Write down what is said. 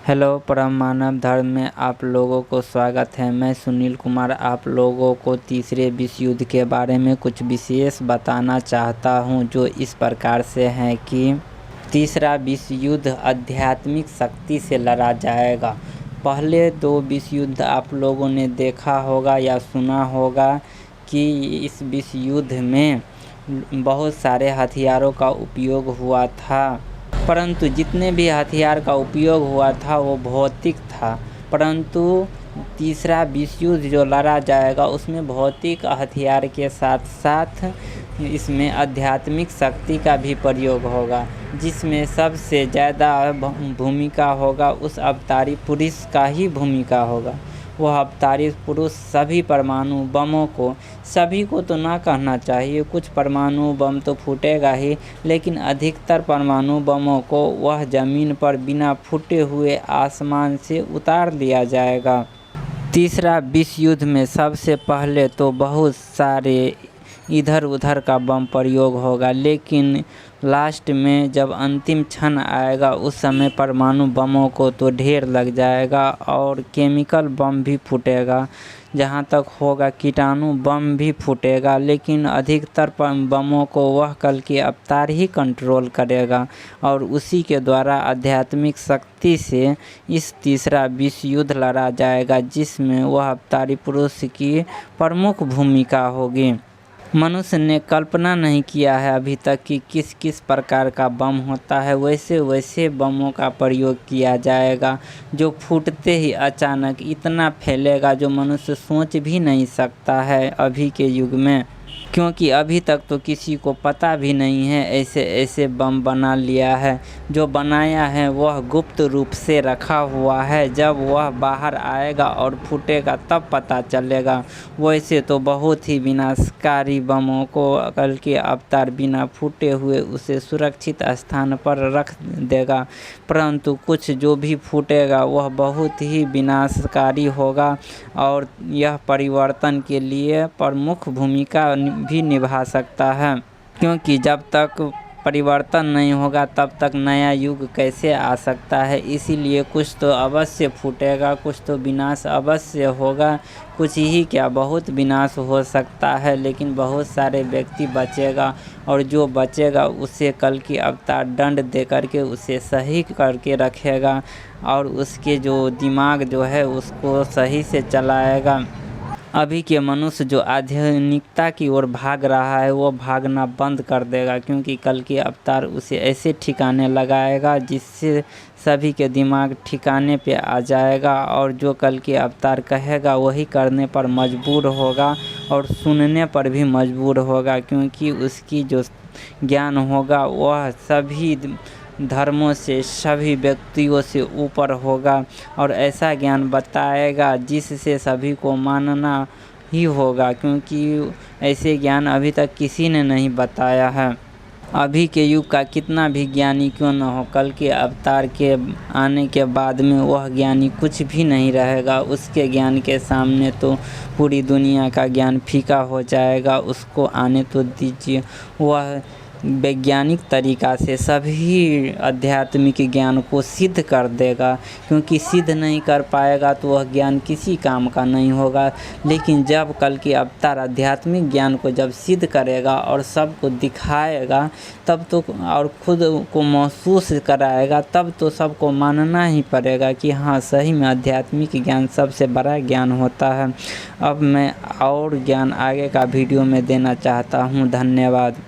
Hello, परम मानव धर्म में आप लोगों को स्वागत है। मैं सुनील कुमार आप लोगों को तीसरे विश्व युद्ध के बारे में कुछ विशेष बताना चाहता हूं, जो इस प्रकार से है कि तीसरा विश्व युद्ध आध्यात्मिक शक्ति से लड़ा जाएगा। पहले दो विश्व युद्ध आप लोगों ने देखा होगा या सुना होगा कि इस विश्व युद्ध में बहुत सारे हथियारों का उपयोग हुआ था, परंतु जितने भी हथियार का उपयोग हुआ था वो भौतिक था। परंतु तीसरा विश्व युद्ध जो लड़ा जाएगा उसमें भौतिक हथियार के साथ साथ इसमें आध्यात्मिक शक्ति का भी प्रयोग होगा, जिसमें सबसे ज़्यादा भूमिका होगा उस अवतारी पुरुष का ही भूमिका होगा। वह अवतारी पुरुष सभी परमाणु बमों को, सभी को तो ना कहना चाहिए, कुछ परमाणु बम तो फूटेगा ही, लेकिन अधिकतर परमाणु बमों को वह ज़मीन पर बिना फूटे हुए आसमान से उतार दिया जाएगा। तीसरा विश्व युद्ध में सबसे पहले तो बहुत सारे इधर उधर का बम प्रयोग होगा, लेकिन लास्ट में जब अंतिम क्षण आएगा उस समय परमाणु बमों को तो ढेर लग जाएगा और केमिकल बम भी फूटेगा। जहाँ तक होगा कीटाणु बम भी फूटेगा, लेकिन अधिकतर बमों को वह कल के अवतार ही कंट्रोल करेगा और उसी के द्वारा आध्यात्मिक शक्ति से इस तीसरा विश्व युद्ध लड़ा जाएगा, जिसमें वह अवतारी पुरुष की प्रमुख भूमिका होगी। मनुष्य ने कल्पना नहीं किया है अभी तक कि किस किस प्रकार का बम होता है, वैसे वैसे बमों का प्रयोग किया जाएगा जो फूटते ही अचानक इतना फैलेगा जो मनुष्य सोच भी नहीं सकता है अभी के युग में, क्योंकि अभी तक तो किसी को पता भी नहीं है ऐसे ऐसे बम बना लिया है। जो बनाया है वह गुप्त रूप से रखा हुआ है, जब वह बाहर आएगा और फूटेगा तब पता चलेगा। वैसे तो बहुत ही विनाशकारी बमों को कल के अवतार बिना फूटे हुए उसे सुरक्षित स्थान पर रख देगा, परंतु कुछ जो भी फूटेगा वह बहुत ही विनाशकारी होगा और यह परिवर्तन के लिए प्रमुख भूमिका भी निभा सकता है, क्योंकि जब तक परिवर्तन नहीं होगा तब तक नया युग कैसे आ सकता है। इसीलिए कुछ तो अवश्य फूटेगा, कुछ तो विनाश अवश्य होगा, कुछ ही क्या बहुत विनाश हो सकता है, लेकिन बहुत सारे व्यक्ति बचेगा और जो बचेगा उसे कल की अवतार दंड दे करके उसे सही करके रखेगा और उसके जो दिमाग जो है उसको सही से चलाएगा। अभी के मनुष्य जो आधुनिकता की ओर भाग रहा है वो भागना बंद कर देगा, क्योंकि कल के अवतार उसे ऐसे ठिकाने लगाएगा जिससे सभी के दिमाग ठिकाने पे आ जाएगा और जो कल के अवतार कहेगा वही करने पर मजबूर होगा और सुनने पर भी मजबूर होगा, क्योंकि उसकी जो ज्ञान होगा वह सभी धर्मों से, सभी व्यक्तियों से ऊपर होगा और ऐसा ज्ञान बताएगा जिससे सभी को मानना ही होगा, क्योंकि ऐसे ज्ञान अभी तक किसी ने नहीं बताया है। अभी के युग का कितना भी ज्ञानी क्यों न हो, कल के अवतार के आने के बाद में वह ज्ञानी कुछ भी नहीं रहेगा। उसके ज्ञान के सामने तो पूरी दुनिया का ज्ञान फीका हो जाएगा। उसको आने तो दीजिए, वह वैज्ञानिक तरीक़ा से सभी आध्यात्मिक ज्ञान को सिद्ध कर देगा, क्योंकि सिद्ध नहीं कर पाएगा तो वह ज्ञान किसी काम का नहीं होगा। लेकिन जब कल के अवतार आध्यात्मिक ज्ञान को जब सिद्ध करेगा और सबको दिखाएगा तब तो, और खुद को महसूस कराएगा, तब तो सबको मानना ही पड़ेगा कि हाँ सही में आध्यात्मिक ज्ञान सबसे बड़ा ज्ञान होता है। अब मैं और ज्ञान आगे का वीडियो में देना चाहता हूँ। धन्यवाद।